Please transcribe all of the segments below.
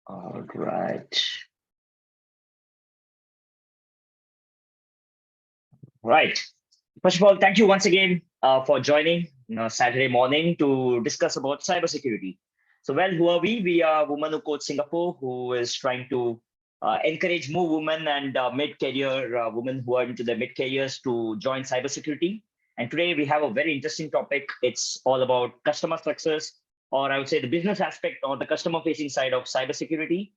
All right. Right. First of all, thank you once again for joining Saturday morning to discuss about cybersecurity. So, well, who are we? We are Women Who Code Singapore, who is trying to encourage more women and mid-career women who are into their mid-careers to join cybersecurity. And today we have a very interesting topic. It's all about customer success, or I would say the business aspect or the customer-facing side of cybersecurity.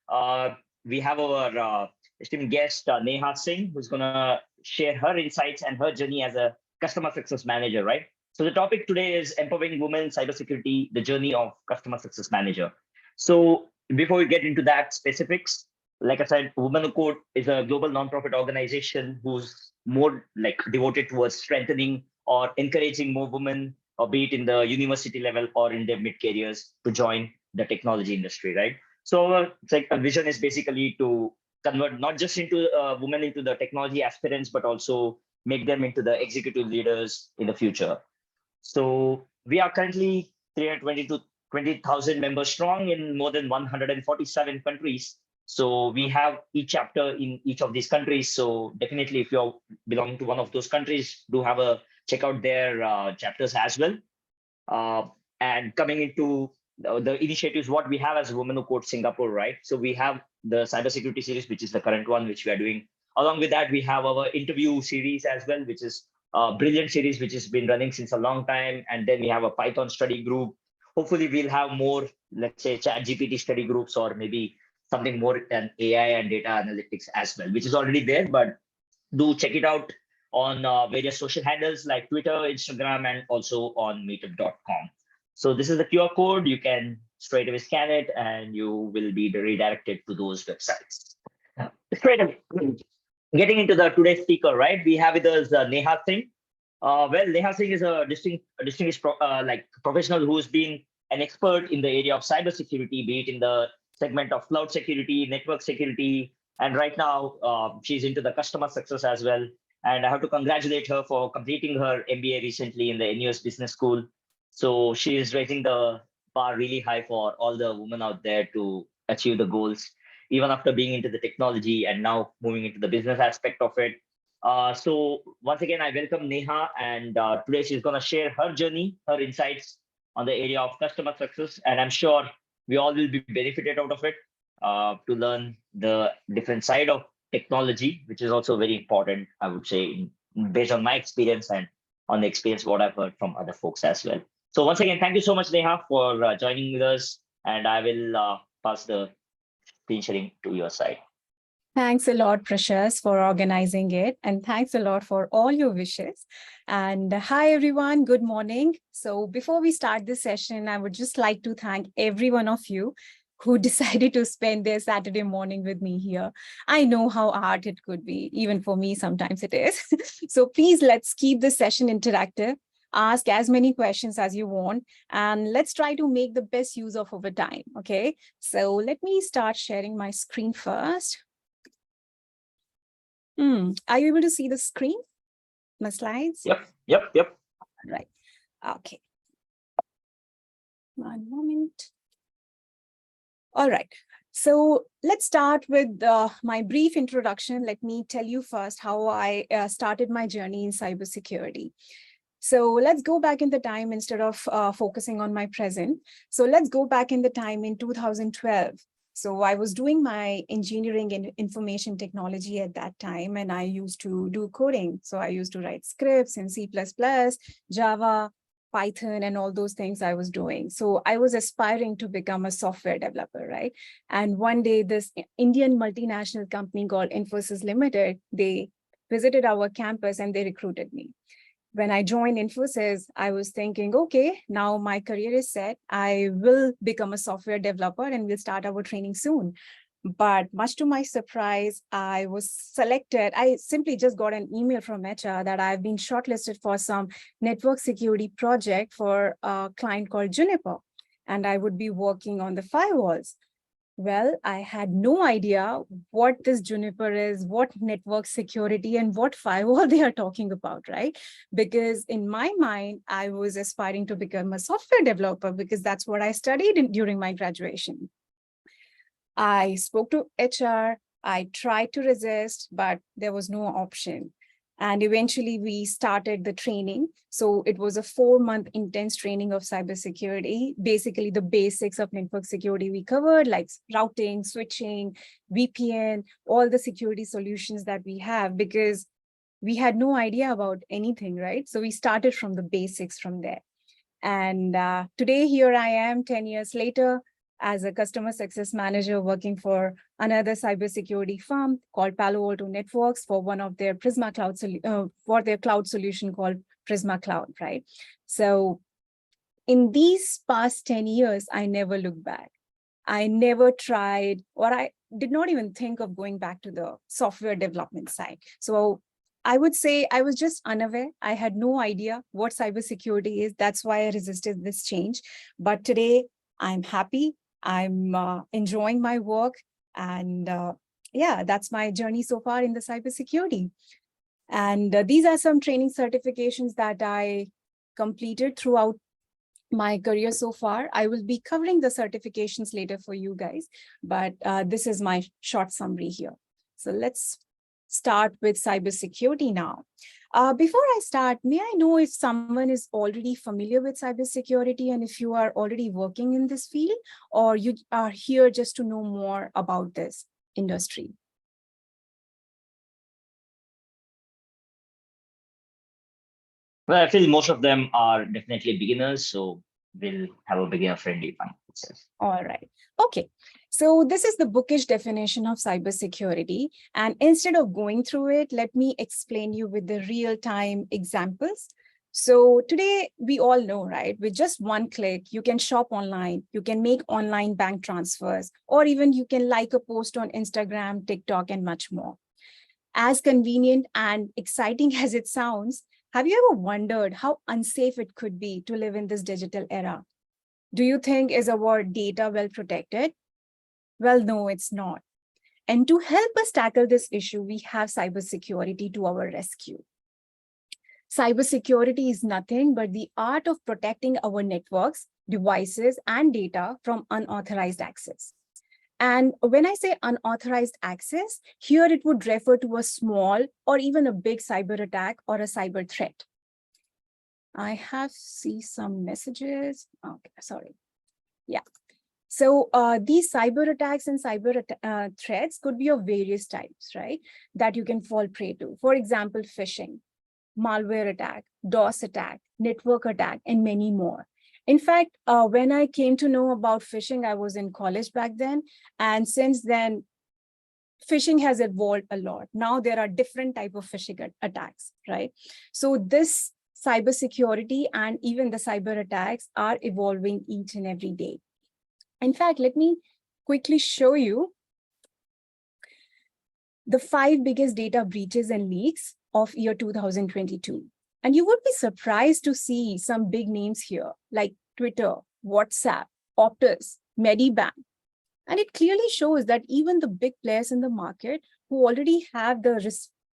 Uh, we have our esteemed guest, Neha Singh, who's going to share her insights and her journey as a customer success manager, right? So the topic today is empowering women in cybersecurity, the journey of customer success manager. So before we get into that specifics, like I said, Women Who Code is a global nonprofit organization who's more like devoted towards strengthening or encouraging more women, or be it in the university level or in their mid careers, to join the technology industry, right? So it's like a vision is basically to convert not just into women into the technology aspirants, but also make them into the executive leaders in the future. So we are currently 320 to 20,000 members strong in more than 147 countries. So we have each chapter in each of these countries. So definitely, if you're belonging to one of those countries, do have a check out their chapters as well. Uh, and coming into the initiatives, what we have as Women Who Code Singapore, right? So we have the cybersecurity series, which is the current one, which we are doing. Along with that, we have our interview series as well, which is a brilliant series, which has been running since a long time. And then we have a Python study group. Hopefully, we'll have more, let's say, Chat GPT study groups, or maybe something more than AI and data analytics as well, which is already there. But do check it out on various social handles like Twitter, Instagram, and also on meetup.com. So this is the QR code. You can straight away scan it and you will be redirected to those websites. Straight away. Getting into the today's speaker, right? We have with us Neha Singh. Well, Neha Singh is a distinguished like professional who's been an expert in the area of cybersecurity, be it in the segment of cloud security, network security, and right now she's into the customer success as well. And I have to congratulate her for completing her MBA recently in the NUS Business School. So she is raising the bar really high for all the women out there to achieve the goals, even after being into the technology and now moving into the business aspect of it. So once again, I welcome Neha, and today she's going to share her journey, her insights on the area of customer success, and I'm sure we all will be benefited out of it to learn the different side of technology, which is also very important, I would say, based on my experience and on the experience what I've heard from other folks as well. So once again, thank you so much, Neha, for joining with us, and I will pass the screen sharing to your side. Thanks a lot, Precious, for organizing it. And thanks a lot for all your wishes. And hi, everyone. Good morning. So before we start this session, I would just like to thank every one of you who decided to spend their Saturday morning with me here. I know how hard it could be. Even for me, sometimes it is. So please, let's keep this session interactive. Ask as many questions as you want, and let's try to make the best use of our time. Okay. So let me start sharing my screen first. Are you able to see the screen, my slides? Yep. Right. Okay. One moment. All right. So let's start with my brief introduction. Let me tell you first how I started my journey in cybersecurity. So let's go back in the time instead of focusing on my present. So let's go back in the time in 2012. So I was doing my engineering in information technology at that time, and I used to do coding. So I used to write scripts in C++, Java, Python, and all those things I was doing. So I was aspiring to become a software developer, right? And one day, this Indian multinational company called Infosys Limited, they visited our campus and they recruited me. When I joined Infosys, I was thinking, okay, now my career is set. I will become a software developer and we'll start our training soon. But much to my surprise, I was selected. I simply just got an email from HR that I've been shortlisted for some network security project for a client called Juniper. And I would be working on the firewalls. Well, I had no idea what this Juniper is, what network security, and what firewall they are talking about, right? Because in my mind, I was aspiring to become a software developer because that's what I studied during my graduation. I spoke to HR. I tried to resist, but there was no option. And eventually we started the training. So it was a 4-month intense training of cybersecurity. Basically, the basics of network security we covered, like routing, switching, VPN, all the security solutions that we have, because we had no idea about anything, right? So we started from the basics from there. And today, here I am 10 years later as a customer success manager working for another cybersecurity firm called Palo Alto Networks for one of their Prisma Cloud, for their cloud solution called Prisma Cloud, right? So in these past 10 years, I never looked back. I never tried, or I did not even think of going back to the software development side. So I would say I was just unaware. I had no idea what cybersecurity is. That's why I resisted this change. But today I'm happy. I'm enjoying my work. And yeah, that's my journey so far in the cybersecurity. And these are some training certifications that I completed throughout my career so far. I will be covering the certifications later for you guys, but this is my short summary here. So let's start with cybersecurity now. Before I start, may I know if someone is already familiar with cybersecurity and if you are already working in this field, or you are here just to know more about this industry? Well, I feel most of them are definitely beginners, so we'll have a beginner-friendly one itself. All right. Okay. So this is the bookish definition of cybersecurity. And instead of going through it, let me explain you with the real-time examples. So today we all know, right? With just one click, you can shop online, you can make online bank transfers, or even you can like a post on Instagram, TikTok, and much more. As convenient and exciting as it sounds, have you ever wondered how unsafe it could be to live in this digital era? Do you think is our data well protected? Well, no, it's not. And to help us tackle this issue, we have cybersecurity to our rescue. Cybersecurity is nothing but the art of protecting our networks, devices, and data from unauthorized access. And when I say unauthorized access, here it would refer to a small or even a big cyber attack or a cyber threat. I have see some messages. Okay, sorry. Yeah. So these cyber attacks and cyber threats could be of various types, right? That you can fall prey to. For example, phishing, malware attack, DOS attack, network attack, and many more. In fact, when I came to know about phishing, I was in college back then. And since then, phishing has evolved a lot. Now there are different type of phishing attacks, right? So this cybersecurity and even the cyber attacks are evolving each and every day. In fact, let me quickly show you the 5 biggest data breaches and leaks of year 2022. And you would be surprised to see some big names here, like Twitter, WhatsApp, Optus, Medibank. And it clearly shows that even the big players in the market who already have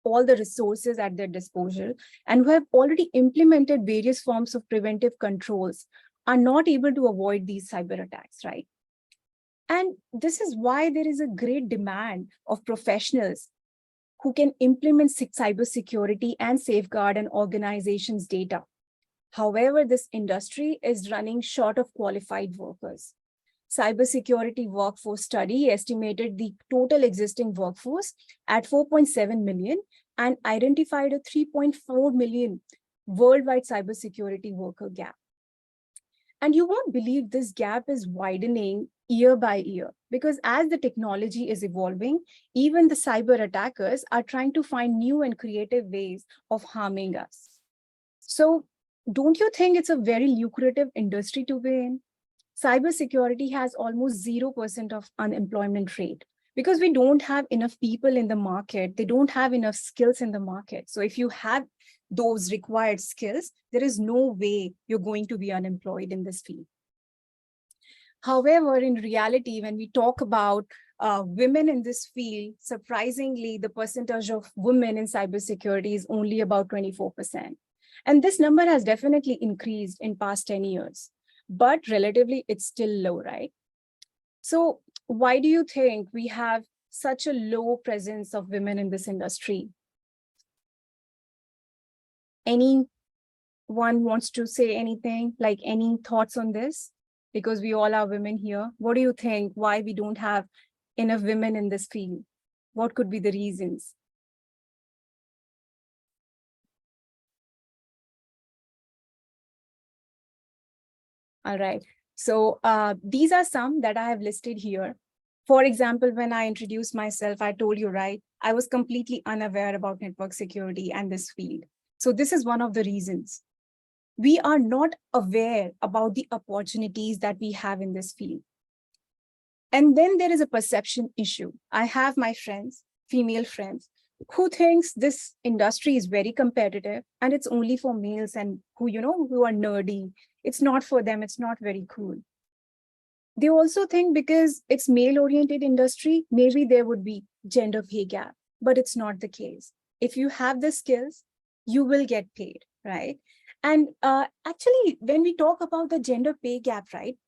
all the resources at their disposal and who have already implemented various forms of preventive controls are not able to avoid these cyber attacks, right? And this is why there is a great demand of professionals who can implement cybersecurity and safeguard an organization's data. However, this industry is running short of qualified workers. Cybersecurity workforce study estimated the total existing workforce at 4.7 million and identified a 3.4 million worldwide cybersecurity worker gap. And you won't believe this gap is widening year by year, because as the technology is evolving, even the cyber attackers are trying to find new and creative ways of harming us. So don't you think it's a very lucrative industry to be in? Cybersecurity has almost 0% of unemployment rate because we don't have enough people in the market. They don't have enough skills in the market. So if you have those required skills, there is no way you're going to be unemployed in this field. However, in reality, when we talk about women in this field, surprisingly, the percentage of women in cybersecurity is only about 24%. And this number has definitely increased in past 10 years, but relatively it's still low, right? So why do you think we have such a low presence of women in this industry? Anyone wants to say anything, like any thoughts on this? Because we all are women here. What do you think? Why we don't have enough women in this field? What could be the reasons? All right. So these are some that I have listed here. For example, when I introduced myself, I told you, right, I was completely unaware about network security and this field. So this is one of the reasons. We are not aware about the opportunities that we have in this field. And then there is a perception issue. I have my friends, female friends, who thinks this industry is very competitive and it's only for males and who are nerdy. It's not for them. It's not very cool. They also think because it's male-oriented industry, maybe there would be gender pay gap, but it's not the case. If you have the skills, you will get paid, right? And actually, when we talk about the gender pay gap, right,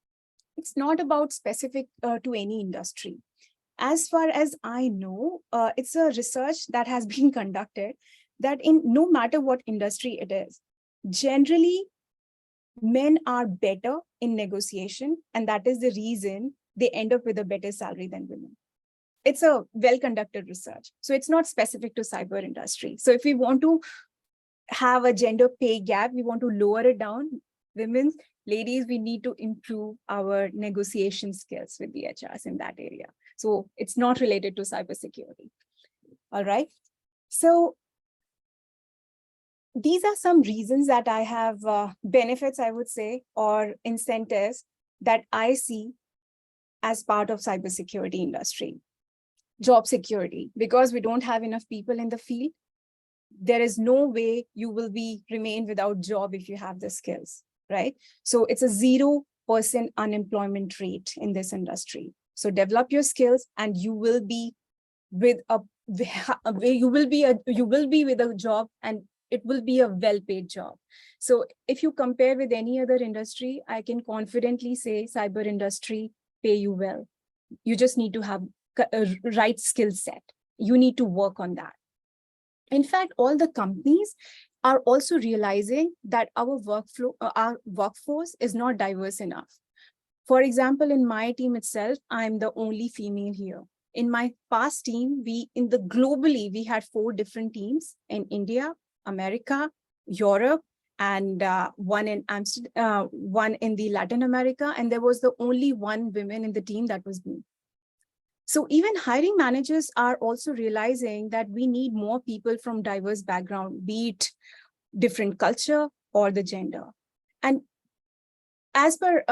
it's not about specific to any industry. As far as I know, it's a research that has been conducted that in no matter what industry it is, generally men are better in negotiation, and that is the reason they end up with a better salary than women. It's a well-conducted research. So it's not specific to cyber industry. So if we want to have a gender pay gap, we want to lower it down, ladies, we need to improve our negotiation skills with the HRs in that area. So it's not related to cybersecurity. All right. So these are some reasons that I have benefits, I would say, or incentives that I see as part of cybersecurity industry. Job security, because we don't have enough people in the field, there is no way you will remain without job if you have the skills, right? So it's a 0% unemployment rate in this industry. So develop your skills and you will be with a job, and it will be a well-paid job. So if you compare with any other industry, I can confidently say cyber industry pay you well. You just need to have a right skill set. You need to work on that. In fact, all the companies are also realizing that our workforce is not diverse enough. For example, in my team itself, I'm the only female here. In my past team, globally, we had 4 different teams in India, America, Europe, and one in Amsterdam, one in the Latin America, and there was the only one woman in the team, that was me. So even hiring managers are also realizing that we need more people from diverse background, be it different culture or the gender. And as per,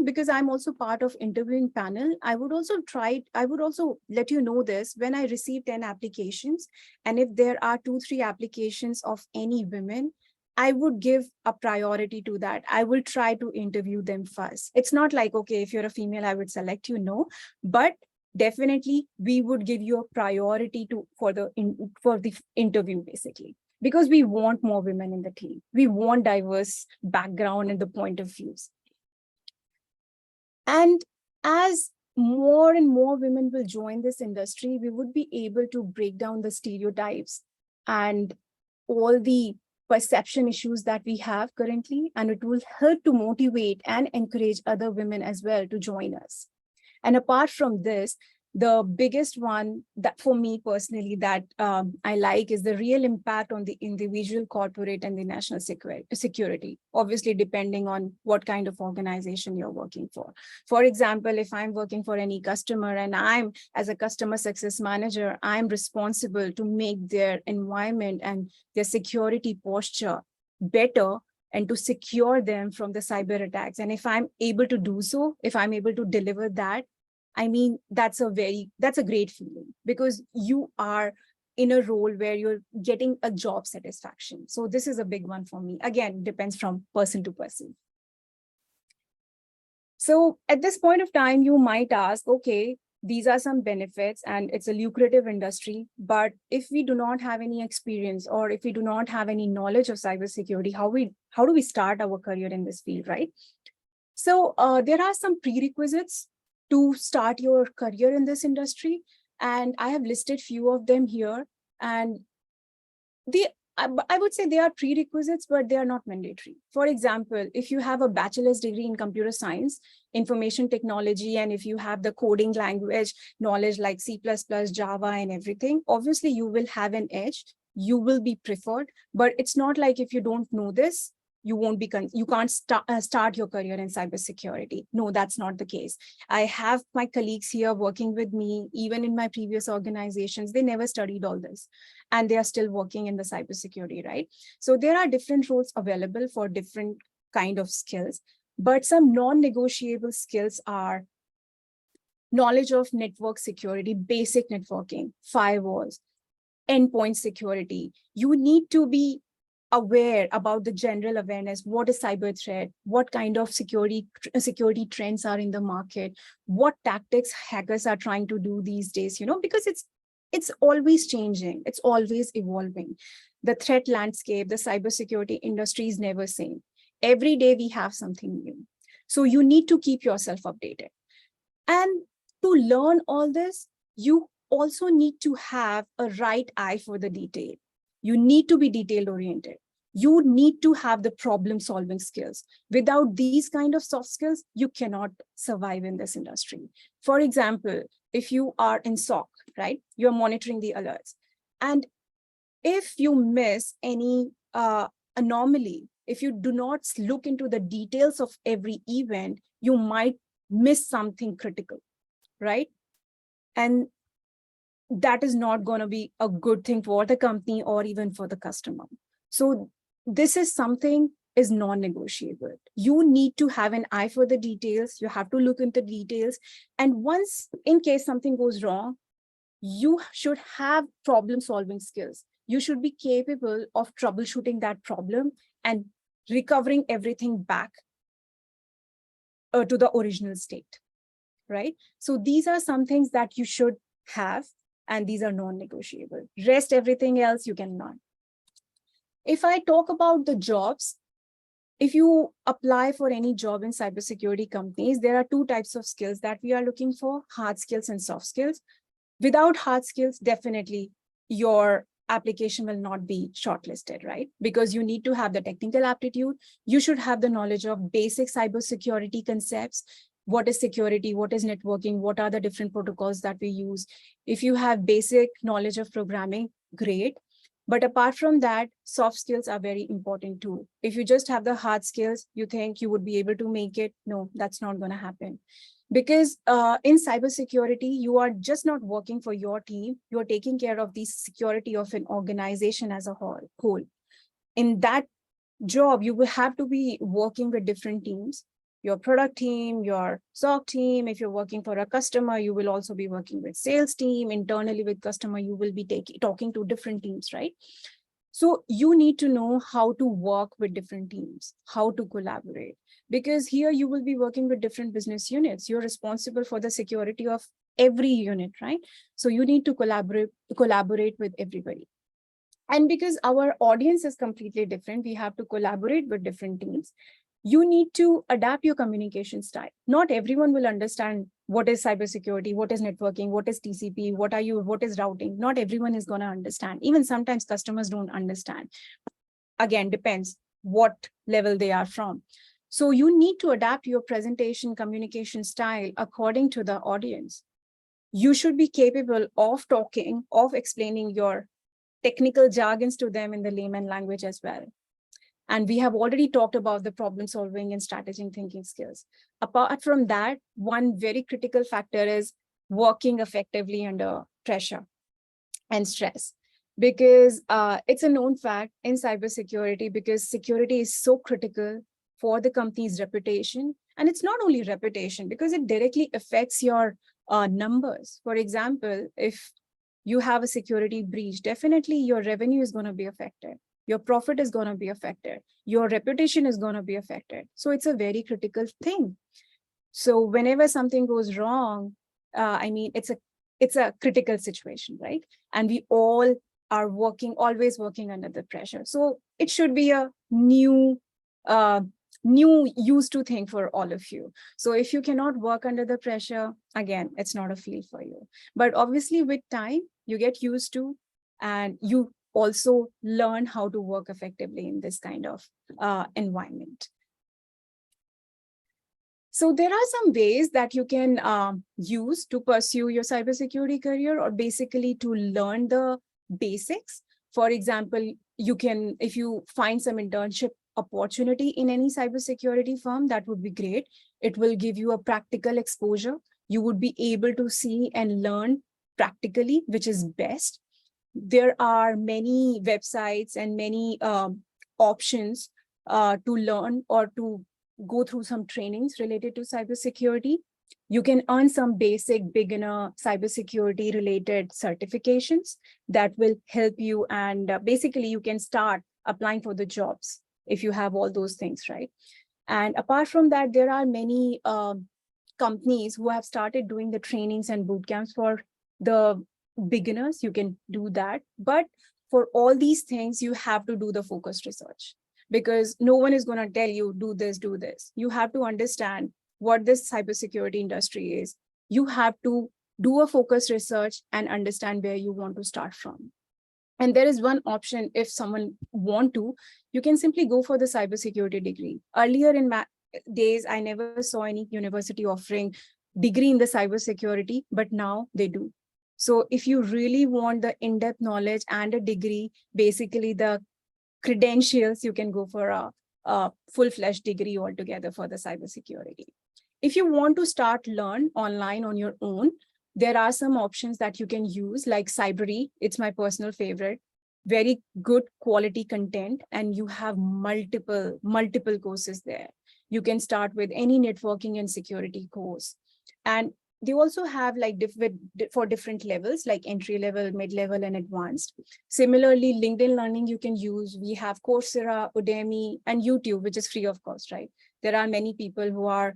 because I'm also part of interviewing panel, I would also let you know this, when I receive 10 applications, and if there are 2-3 applications of any women, I would give a priority to that. I will try to interview them first. It's not like, okay, if you're a female, I would select you, no, but definitely we would give you a priority for the interview, basically, because we want more women in the team. We want diverse background and the point of views. And as more and more women will join this industry, we would be able to break down the stereotypes and all the perception issues that we have currently, and it will help to motivate and encourage other women as well to join us. And apart from this, the biggest one that for me personally that I like is the real impact on the individual, corporate, and the national security, obviously depending on what kind of organization you're working for. For example, if I'm working for any customer and I'm as a customer success manager, I'm responsible to make their environment and their security posture better and to secure them from the cyber attacks. And if I'm able to do so, if I'm able to deliver that, I mean, that's a great feeling, because you are in a role where you're getting a job satisfaction. So this is a big one for me. Again, depends from person to person. So at this point of time, you might ask, okay, these are some benefits and it's a lucrative industry, but if we do not have any experience or if we do not have any knowledge of cybersecurity, how do we start our career in this field, right? So there are some prerequisites to start your career in this industry. And I have listed few of them here. And I would say they are prerequisites, but they are not mandatory. For example, if you have a bachelor's degree in computer science, information technology, and if you have the coding language knowledge like C++, Java, and everything, obviously you will have an edge. You will be preferred, but it's not like if you don't know this, you won't be, you can't start your career in cybersecurity. No, that's not the case. I have my colleagues here working with me, even in my previous organizations, they never studied all this and they are still working in the cybersecurity, right? So there are different roles available for different kind of skills, but some non-negotiable skills are knowledge of network security, basic networking, firewalls, endpoint security. You need to be aware about the general awareness. What is cyber threat? What kind of security trends are in the market? What tactics hackers are trying to do these days, because it's always changing. It's always evolving. The threat landscape, the cybersecurity industry is never same. Every day we have something new. So you need to keep yourself updated. And to learn all this, you also need to have a right eye for the detail. You need to be detail oriented. You need to have the problem solving skills. Without these kind of soft skills, you cannot survive in this industry. For example, if you are in SOC, right, you're monitoring the alerts. And if you miss any anomaly, if you do not look into the details of every event, you might miss something critical, right? And that is not going to be a good thing for the company or even for the customer. So this is something is non-negotiable. You need to have an eye for the details. You have to look into details. And once, in case something goes wrong, you should have problem solving skills. You should be capable of troubleshooting that problem and recovering everything back to the original state, right? So these are some things that you should have, and these are non-negotiable. Rest, everything else you cannot. If I talk about the jobs, if you apply for any job in cybersecurity companies, there are two types of skills that we are looking for: hard skills and soft skills. Without hard skills, definitely your application will not be shortlisted, right? Because you need to have the technical aptitude. You should have the knowledge of basic cybersecurity concepts. What is security? What is networking? What are the different protocols that we use? If you have basic knowledge of programming, great. But apart from that, soft skills are very important too. If you just have the hard skills, you think you would be able to make it. No, that's not going to happen. Because in cybersecurity, you are just not working for your team. You are taking care of the security of an organization as a whole. In that job, you will have to be working with different teams: your product team, your SOC team. If you're working for a customer, you will also be working with sales team. Internally with customer, you will be talking to different teams, right? So you need to know how to work with different teams, how to collaborate, because here you will be working with different business units. You're responsible for the security of every unit, right? So you need to collaborate with everybody. And because our audience is completely different, we have to collaborate with different teams. You need to adapt your communication style. Not everyone will understand what is cybersecurity, what is networking, what is TCP, what is routing. Not everyone is going to understand. Even sometimes customers don't understand. Again, depends what level they are from. So you need to adapt your presentation communication style according to the audience. You should be capable of talking, of explaining your technical jargons to them in the layman language as well. And we have already talked about the problem solving and strategic thinking skills. Apart from that, one very critical factor is working effectively under pressure and stress. Because it's a known fact in cybersecurity, because security is so critical for the company's reputation. And it's not only reputation, because it directly affects your numbers. For example, if you have a security breach, definitely your revenue is going to be affected. Your profit is going to be affected. Your reputation is going to be affected. So it's a very critical thing. So whenever something goes wrong, it's a critical situation, right? And we all are always working under the pressure. So it should be a new new used to thing for all of you. So if you cannot work under the pressure, again, it's not a field for you. But obviously with time, you get used to, and you also learn how to work effectively in this kind of environment. So there are some ways that you can use to pursue your cybersecurity career, or basically to learn the basics. For example, you can, if you find some internship opportunity in any cybersecurity firm, that would be great. It will give you a practical exposure. You would be able to see and learn practically, which is best. There are many websites and many options to learn or to go through some trainings related to cybersecurity. You can earn some basic beginner cybersecurity related certifications that will help you. And basically, you can start applying for the jobs if you have all those things, right? And apart from that, there are many companies who have started doing the trainings and boot camps for the beginners. You can do that. But for all these things, you have to do the focused research, because no one is going to tell you, do this, do this. You have to understand what this cybersecurity industry is. You have to do a focused research and understand where you want to start from. And there is one option, if someone want to, you can simply go for the cybersecurity degree. Earlier in days, I never saw any university offering degree in the cybersecurity, but now they do. So if you really want the in-depth knowledge and a degree, basically the credentials, you can go for a full-fledged degree altogether for the cybersecurity. If you want to start learn online on your own, there are some options that you can use, like Cybery. It's my personal favorite. Very good quality content, and you have multiple courses there. You can start with any networking and security course. And they also have like for different levels, like entry level, mid level, and advanced. Similarly, LinkedIn Learning you can use. We have Coursera, Udemy, and YouTube, which is free of cost, right? There are many people who are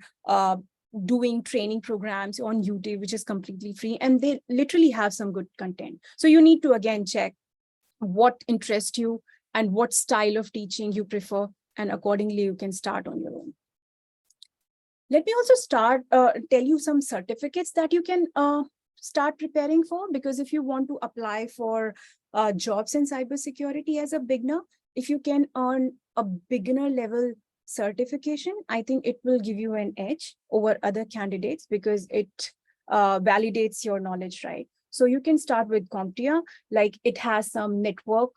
doing training programs on YouTube, which is completely free, and they literally have some good content. So you need to again check what interests you and what style of teaching you prefer, and accordingly you can start on your own. Let me also tell you some certificates that you can start preparing for, because if you want to apply for jobs in cybersecurity as a beginner, if you can earn a beginner level certification, I think it will give you an edge over other candidates, because it validates your knowledge, right? So you can start with CompTIA, like it has some network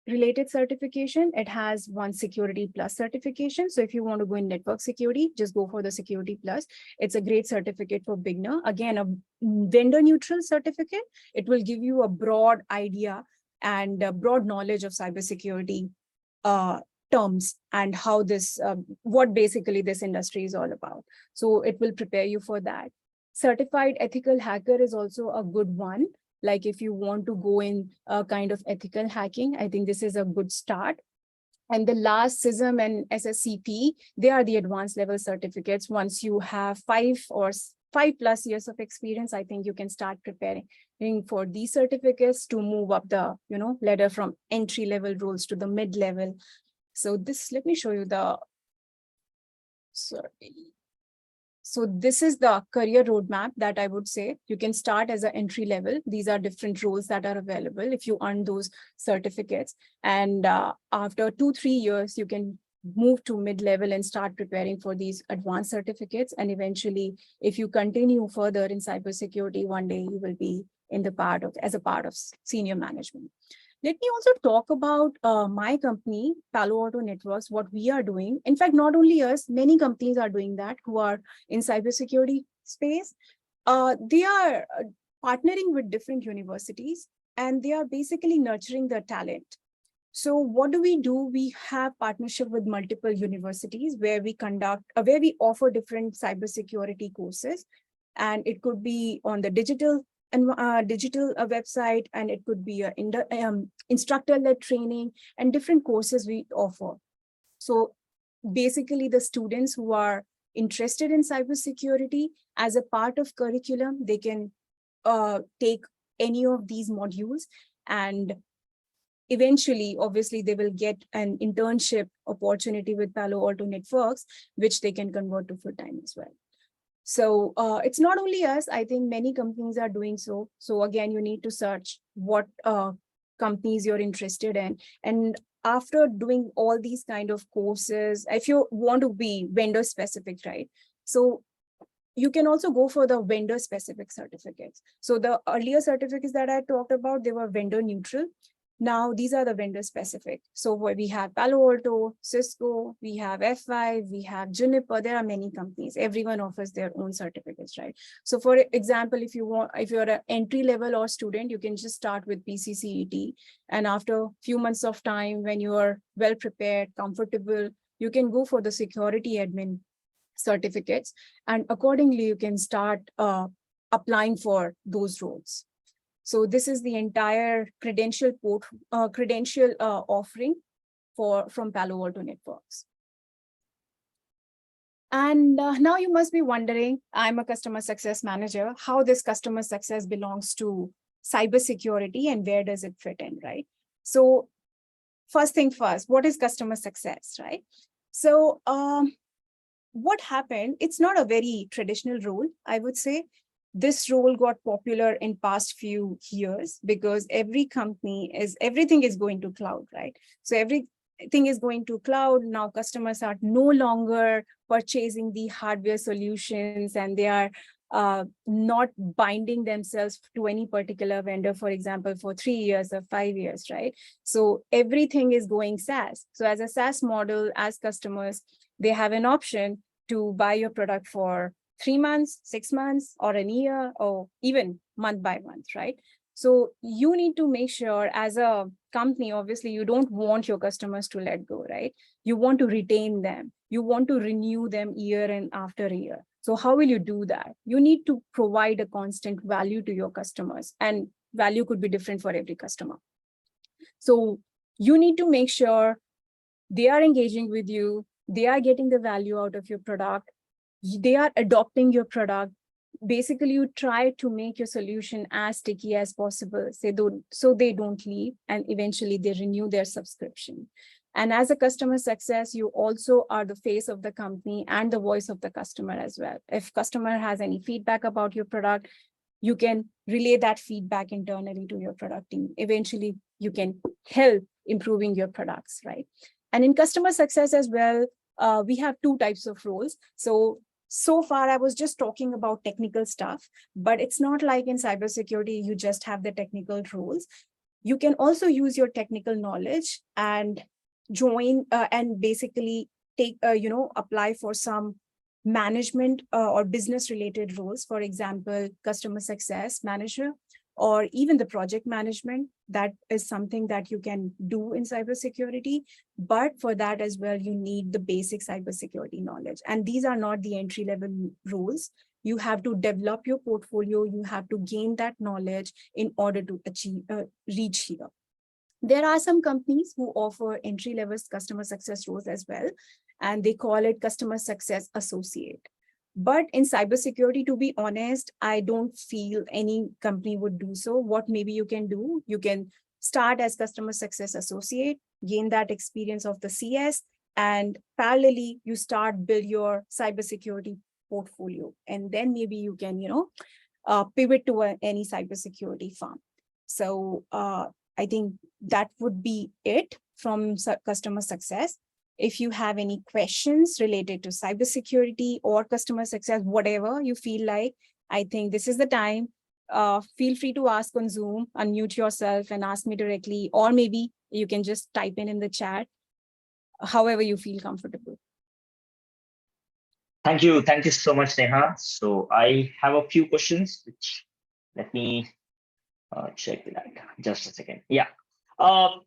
related certification. It has one Security Plus certification. So if you want to go in network security, just go for the Security Plus. It's a great certificate for beginner. Again, a vendor neutral certificate. It will give you a broad idea and a broad knowledge of cybersecurity terms and how this, what basically this industry is all about. So it will prepare you for that. Certified ethical hacker is also a good one. Like if you want to go in a kind of ethical hacking, I think this is a good start. And the last CISM and SSCP, they are the advanced level certificates. Once you have 5+ years of experience, I think you can start preparing for these certificates to move up the ladder from entry level roles to the mid level. So this, let me show you the, sorry. So this is the career roadmap that I would say. You can start as an entry level. These are different roles that are available if you earn those certificates. And after 2-3 years, you can move to mid-level and start preparing for these advanced certificates. And eventually, if you continue further in cybersecurity, one day you will be in the as a part of senior management. Let me also talk about my company, Palo Alto Networks, what we are doing. In fact, not only us, many companies are doing that who are in cybersecurity space. They are partnering with different universities, and they are basically nurturing the talent. So what do? We have partnership with multiple universities where we offer different cybersecurity courses, and it could be on the digital website, and it could be a instructor-led training and different courses we offer. So basically the students who are interested in cybersecurity as a part of curriculum, they can take any of these modules, and eventually, obviously, they will get an internship opportunity with Palo Alto Networks, which they can convert to full-time as well. So it's not only us, I think many companies are doing so. So again, you need to search what companies you're interested in. And after doing all these kind of courses, if you want to be vendor specific, right? So you can also go for the vendor specific certificates. So the earlier certificates that I talked about, they were vendor neutral. Now these are the vendor specific. So we have Palo Alto, Cisco, we have F5, we have Juniper. There are many companies. Everyone offers their own certificates, right? So for example, if you're an entry level or student, you can just start with PCCET. And after a few months of time, when you are well prepared, comfortable, you can go for the security admin certificates. And accordingly, you can start applying for those roles. So this is the entire credential offering from Palo Alto Networks. And now you must be wondering, I'm a customer success manager, how this customer success belongs to cybersecurity and where does it fit in, right? So first thing first, what is customer success, right? So what happened, it's not a very traditional role, I would say. This role got popular in past few years because everything is going to cloud, right? So everything is going to cloud. Now customers are no longer purchasing the hardware solutions, and they are not binding themselves to any particular vendor, for example, for 3 years or 5 years, right? So everything is going SaaS. So as a SaaS model, as customers, they have an option to buy your product for 3 months, 6 months, or a year, or even month by month, right? So you need to make sure as a company, obviously, you don't want your customers to let go, right? You want to retain them. You want to renew them year and after year. So how will you do that? You need to provide a constant value to your customers, and value could be different for every customer. So you need to make sure they are engaging with you, they are getting the value out of your product, they are adopting your product. Basically, you try to make your solution as sticky as possible, so they don't leave, and eventually they renew their subscription. And as a customer success, you also are the face of the company and the voice of the customer as well. If customer has any feedback about your product, you can relay that feedback internally to your product team. Eventually, you can help improving your products, right? And in customer success as well, we have 2 types of roles. So far, I was just talking about technical stuff, but it's not like in cybersecurity, you just have the technical roles. You can also use your technical knowledge and join and basically apply for some management or business related roles. For example, customer success manager, or even the project management. That is something that you can do in cybersecurity. But for that as well, you need the basic cybersecurity knowledge. And these are not the entry level roles. You have to develop your portfolio. You have to gain that knowledge in order to reach here. There are some companies who offer entry level customer success roles as well, and they call it customer success associate. But in cybersecurity, to be honest, I don't feel any company would do so. What maybe you can do, you can start as customer success associate, gain that experience of the CS, and parallelly, you start build your cybersecurity portfolio. And then maybe you can, pivot to any cybersecurity firm. So I think that would be it from customer success. If you have any questions related to cybersecurity or customer success, whatever you feel like, I think this is the time. Feel free to ask on Zoom, unmute yourself and ask me directly, or maybe you can just type in the chat, however you feel comfortable. Thank you. Thank you so much, Neha. So I have a few questions, which let me check that. Just a second. Yeah. Well,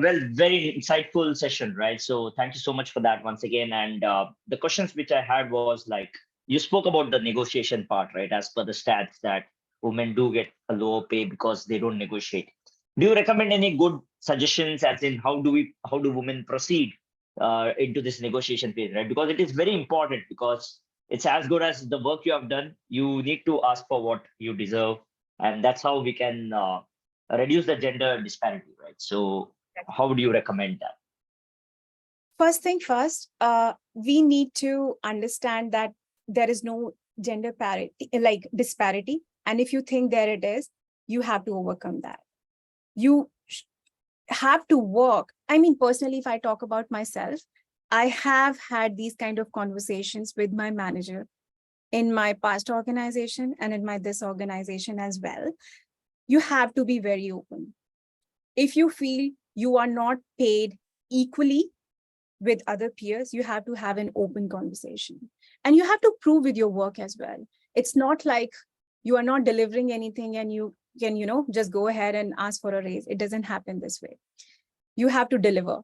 very insightful session, right? So thank you so much for that once again. And the questions which I had was like, you spoke about the negotiation part, right? As per the stats that women do get a lower pay because they don't negotiate. Do you recommend any good suggestions, as in how do women proceed into this negotiation phase, right? Because it is very important, because it's as good as the work you have done. You need to ask for what you deserve, and that's how we can reduce the gender disparity, right? So How would you recommend that? First thing first, we need to understand that there is no gender parity, like disparity. And if you think there it is, you have to overcome that. You have to work. I mean, personally, if I talk about myself, I have had these kind of conversations with my manager in my past organization and in my this organization as well. You have to be very open. If you feel you are not paid equally with other peers, you have to have an open conversation. And you have to prove with your work as well. It's not like you are not delivering anything and you can, just go ahead and ask for a raise. It doesn't happen this way. You have to deliver.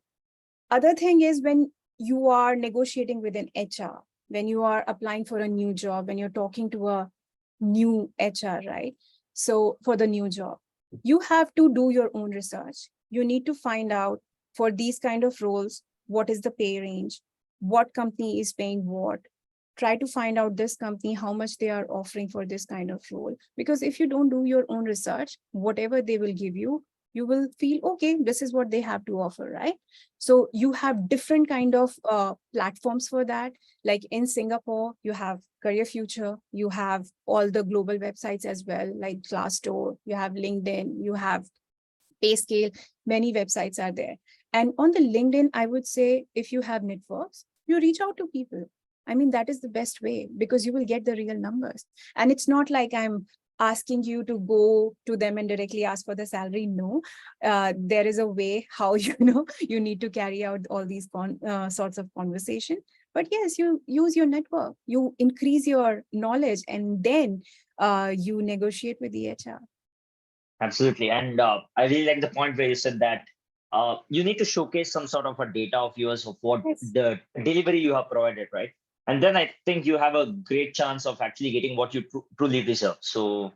Other thing is when you are negotiating with an HR, when you are applying for a new job, when you're talking to a new HR, right? So for the new job, you have to do your own research. You need to find out for these kind of roles, what is the pay range, what company is paying what. Try to find out this company, how much they are offering for this kind of role. Because if you don't do your own research, whatever they will give you will feel, okay, this is what they have to offer, right? So you have different kind of platforms for that. Like in Singapore, you have Career Future, you have all the global websites as well, like Glassdoor, you have LinkedIn, you have PayScale, many websites are there. And on the LinkedIn, I would say if you have networks, you reach out to people. I mean, that is the best way because you will get the real numbers. And it's not like I'm asking you to go to them and directly ask for the salary. No, there is a way how you need to carry out all these sorts of conversation. But yes, you use your network, you increase your knowledge, and then you negotiate with the HR. Absolutely. And I really like the point where you said that you need to showcase some sort of a data of yours of what Yes. the delivery you have provided, right? And then I think you have a great chance of actually getting what you truly deserve. So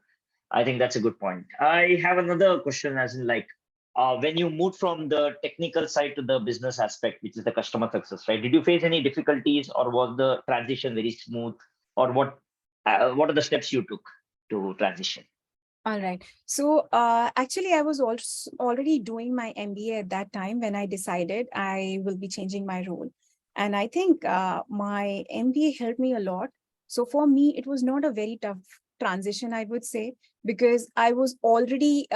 I think that's a good point. I have another question, as in like, when you moved from the technical side to the business aspect, which is the customer success, right? Did you face any difficulties, or was the transition very smooth, or what are the steps you took to transition? All right. So actually, I was also already doing my MBA at that time when I decided I will be changing my role. And I think my MBA helped me a lot. So for me, it was not a very tough transition, I would say, because I was already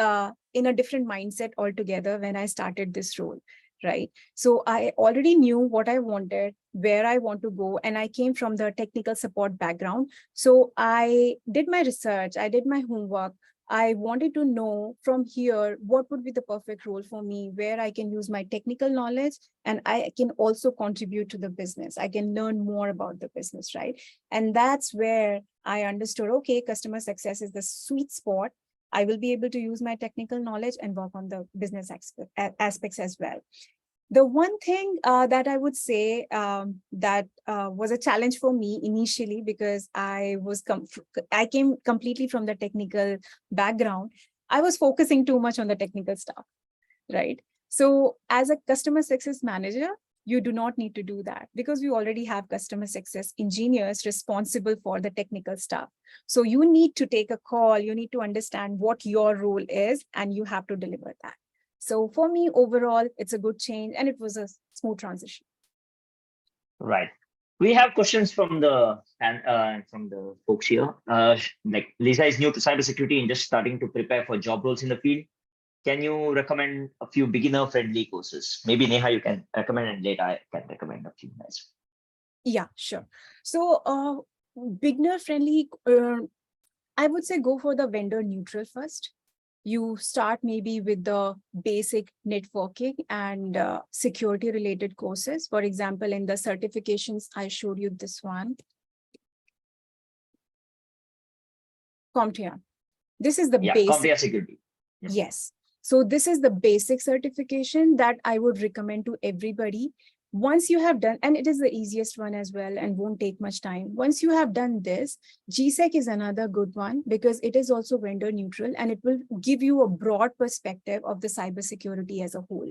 in a different mindset altogether when I started this role, right? So I already knew what I wanted, where I want to go, and I came from the technical support background. So I did my research, I did my homework. I wanted to know from here what would be the perfect role for me, where I can use my technical knowledge and I can also contribute to the business. I can learn more about the business, right? And that's where I understood, okay, customer success is the sweet spot. I will be able to use my technical knowledge and work on the business aspects as well. The one thing that I would say that was a challenge for me initially because I came completely from the technical background. I was focusing too much on the technical stuff, right? So as a customer success manager, you do not need to do that because we already have customer success engineers responsible for the technical stuff. So you need to take a call, you need to understand what your role is, and you have to deliver that. So for me, overall, it's a good change and it was a smooth transition. Right. We have questions from the folks here. Like Lisa is new to cybersecurity and just starting to prepare for job roles in the field. Can you recommend a few beginner-friendly courses? Maybe Neha, you can recommend, and later I can recommend a few as Yeah, sure. So beginner friendly, I would say go for the vendor neutral first. You start maybe with the basic networking and security related courses. For example, in the certifications, I showed you this one, CompTIA. This is the yeah, basic. CompTIA security. Yes. So this is the basic certification that I would recommend to everybody. Once you have done, and it is the easiest one as well and won't take much time. Once you have done this, GSEC is another good one because it is also vendor neutral and it will give you a broad perspective of the cybersecurity as a whole.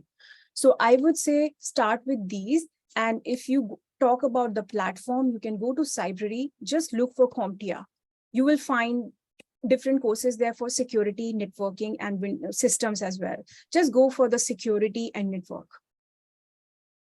So I would say start with these. And if you talk about the platform, you can go to Cybrary, just look for CompTIA. You will find different courses there for security, networking, and systems as well. Just go for the security and network.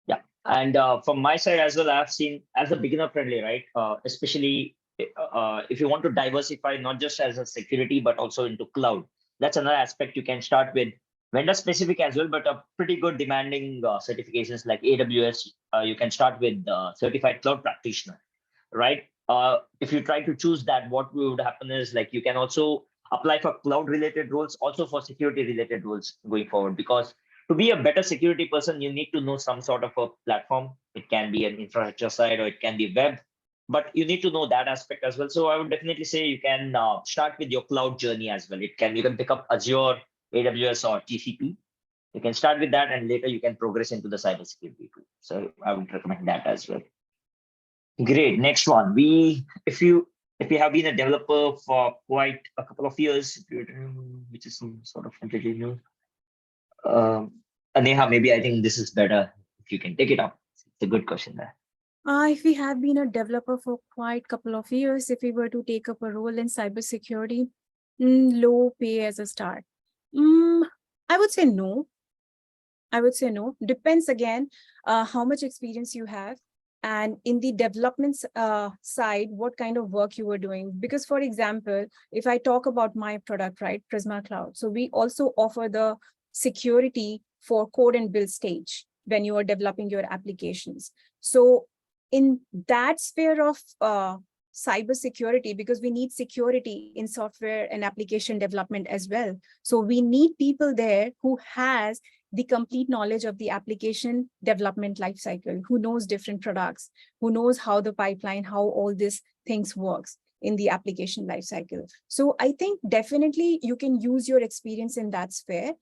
Yeah. And from my side as well, I've seen as a beginner friendly, right? Especially if you want to diversify, not just as a security, but also into cloud. That's another aspect. You can start with vendor specific as well, but a pretty good demanding certifications like AWS. You can start with certified cloud practitioner, right? If you try to choose that, what would happen is like you can also apply for cloud related roles, also for security related roles going forward, because to be a better security person, you need to know some sort of a platform. It can be an infrastructure side or it can be web, but you need to know that aspect as well. So I would definitely say you can start with your cloud journey as well. You can pick up Azure, AWS, or GCP. You can start with that, and later you can progress into the cybersecurity too. So I would recommend that as well. Great. Next one. If you have been a developer for quite a couple of years, which is some sort of entertainment. Neha, maybe I think this is better if you can take it up. It's a good question there. If we have been a developer for quite a couple of years, if we were to take up a role in cybersecurity, low pay as a start. I would say no. I would say no. Depends again, how much experience you have, and in the development side, what kind of work you were doing. Because, for example, if I talk about my product, right, Prisma Cloud, so we also offer the security for code and build stage when you are developing your applications. So in that sphere of cybersecurity, because we need security in software and application development as well. So we need people there who has the complete knowledge of the application development lifecycle, who knows different products, who knows how the pipeline, how all these things works in the application lifecycle. So I think definitely you can use your experience in that sphere.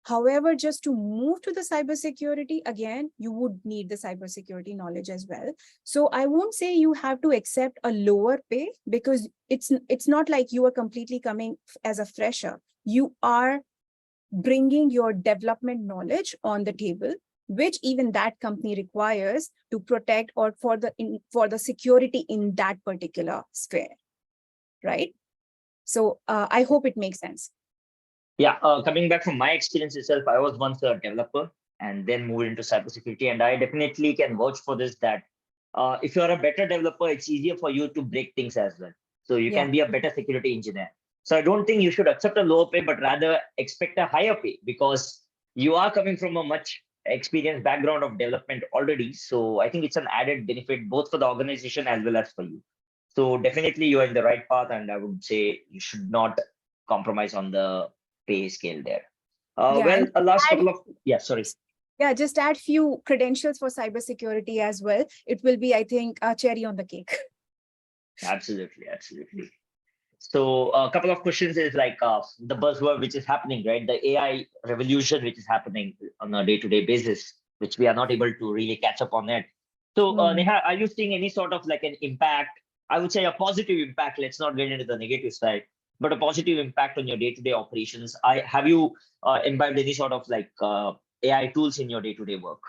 However, just to move to the cybersecurity, again, you would need the cybersecurity knowledge as well. So I won't say you have to accept a lower pay, because it's not like you are completely coming as a fresher. You are bringing your development knowledge on the table, which even that company requires to protect or for the security in that particular sphere, right? So I hope it makes sense. Yeah, coming back from my experience itself, I was once a developer and then moved into cybersecurity, and I definitely can vouch for this that if you're a better developer, it's easier for you to break things as well. So you Yeah. can be a better security engineer. So I don't think you should accept a lower pay, but rather expect a higher pay, because you are coming from a much experienced background of development already. So I think it's an added benefit both for the organization as well as for you. So definitely you are in the right path, and I would say you should not compromise on the pay scale there. Yeah. Well, And a last add, couple of sorry. yeah, just add few credentials for cybersecurity as well. It will be, I think, a cherry on the cake. Absolutely, absolutely. So a couple of questions is like the buzzword which is happening, right? The AI revolution which is happening on a day-to-day basis, which we are not able to really catch up on it. So Neha, are you seeing any sort of like an impact? I would say a positive impact. Let's not get into the negative side, but a positive impact on your day-to-day operations. Have you imbibed any sort of like AI tools in your day-to-day work?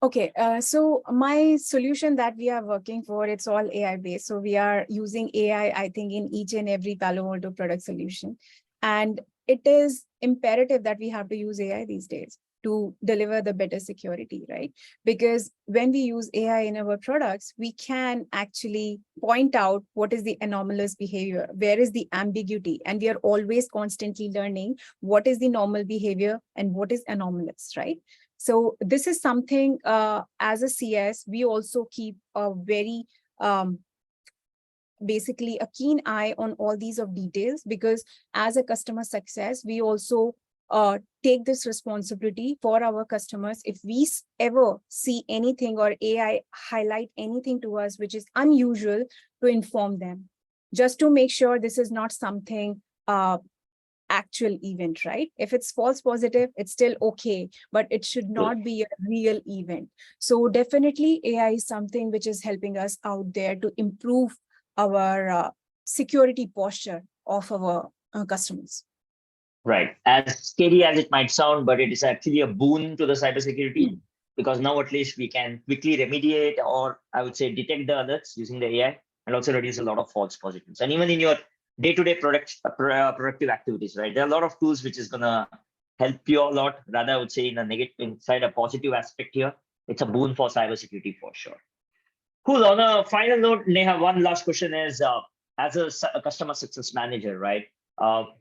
Okay, so my solution that we are working for, it's all AI based. So we are using AI, I think, in each and every Palo Alto product solution. And it is imperative that we have to use AI these days to deliver the better security, right? Because when we use AI in our products, we can actually point out what is the anomalous behavior, where is the ambiguity, and we are always constantly learning what is the normal behavior and what is anomalous, right? So this is something as a CS, we also keep a very basically a keen eye on all these of details, because as a customer success, we also take this responsibility for our customers. If we ever see anything or AI highlight anything to us which is unusual, to inform them, just to make sure this is not something actual event, right? If it's false positive, it's still okay, but it should not be a real event. So definitely AI is something which is helping us out there to improve our security posture of our customers. Right. As scary as it might sound, but it is actually a boon to the cybersecurity, because now at least we can quickly remediate, or I would say detect the alerts using the AI, and also reduce a lot of false positives. And even in your day-to-day productive activities, right? There are a lot of tools which is gonna help you a lot. Rather, I would say in a negative, inside a positive aspect here, it's a boon for cybersecurity for sure. Cool. On a final note, Neha, one last question is, as a customer success manager, right,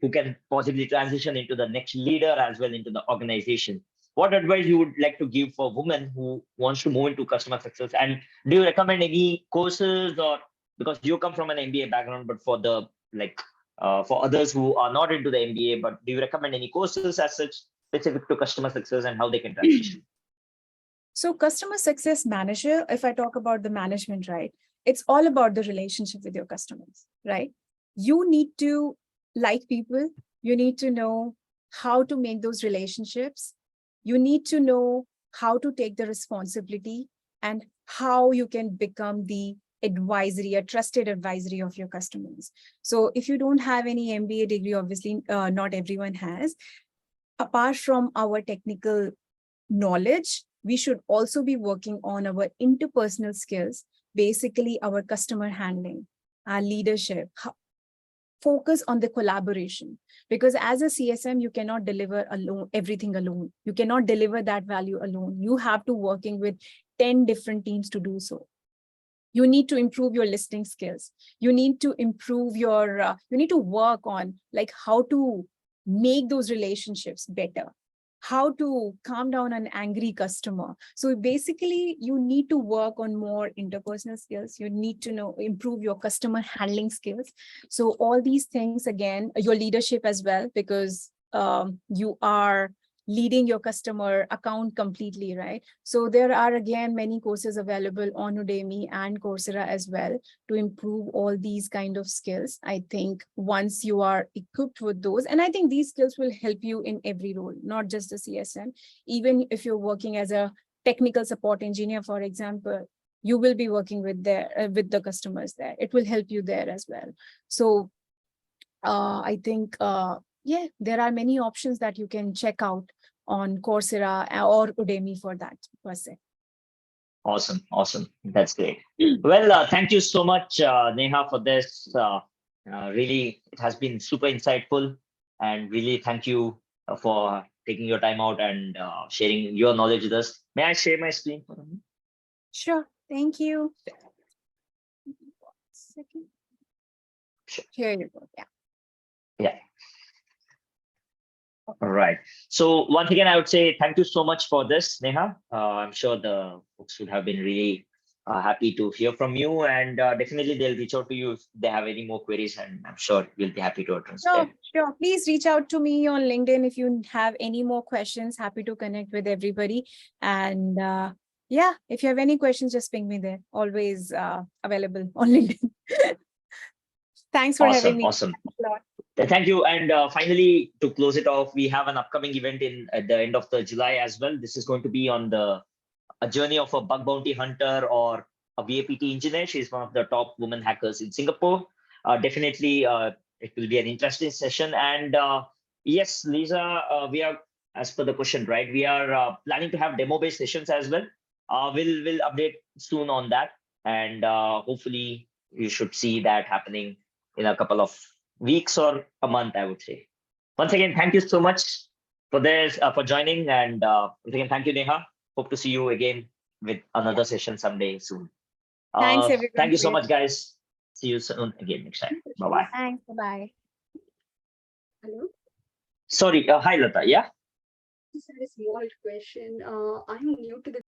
who can possibly transition into the next leader as well into the organization, what advice you would like to give for women who wants to move into customer success? And do you recommend any courses, or because you come from an MBA background, but for the for others who are not into the MBA, but do you recommend any courses as such specific to customer success and how they can transition? So customer success manager, if I talk about the management, right, it's all about the relationship with your customers, right? You need to like people. You need to know how to make those relationships. You need to know how to take the responsibility and how you can become the advisory, a trusted advisory of your customers. So if you don't have any MBA degree, obviously not everyone has. Apart from our technical knowledge, we should also be working on our interpersonal skills, basically our customer handling, our leadership, focus on the collaboration. Because as a CSM, you cannot deliver alone everything alone. You cannot deliver that value alone. You have to working with 10 different teams to do so. You need to improve your listening skills. You need to improve your, you need to work on like how to make those relationships better, how to calm down an angry customer. So basically you need to work on more interpersonal skills. You need to know, improve your customer handling skills. So all these things, again, your leadership as well, because you are leading your customer account completely, right? So there are, again, many courses available on Udemy and Coursera as well to improve all these kind of skills. I think once you are equipped with those, and I think these skills will help you in every role, not just the CSM. Even if you're working as a technical support engineer, for example, you will be working with the customers there. It will help you there as well. So I think, yeah, there are many options that you can check out on Coursera or Udemy for that per se. Awesome. Awesome. That's great. Well, thank you so much, Neha, for this. Really, it has been super insightful, and really thank you for taking your time out and sharing your knowledge with us. May I share my screen for a minute? Sure. Thank you. Second. Sure. Here you go. Yeah. Yeah. All right. So once again, I would say thank you so much for this, Neha. I'm sure the folks would have been really happy to hear from you, and definitely they'll reach out to you if they have any more queries, and I'm sure we'll be happy to address them. Sure. Please reach out to me on LinkedIn if you have any more questions. Happy to connect with everybody. And yeah, if you have any questions, just ping me there. Always available on LinkedIn. Thanks for having me. Awesome. Thank you. And finally, to close it off, we have an upcoming event at the end of the July as well. This is going to be on a journey of a bug bounty hunter or a VAPT engineer. She's one of the top women hackers in Singapore. Definitely, it will be an interesting session. And yes, Lisa, we are, as per the question, right? We are planning to have demo-based sessions as well. We'll update soon on that, and hopefully you should see that happening in a couple of weeks or a month, I would say. Once again, thank you so much for this, for joining, and once again, thank you, Neha. Hope to see you again with another session someday soon. Thanks, everyone. Thank you so much, guys. See you soon again next time. Bye-bye. Thanks. Bye-bye. Hello. Sorry. Hi, Lata. Yeah? Just had a small question. I'm new to the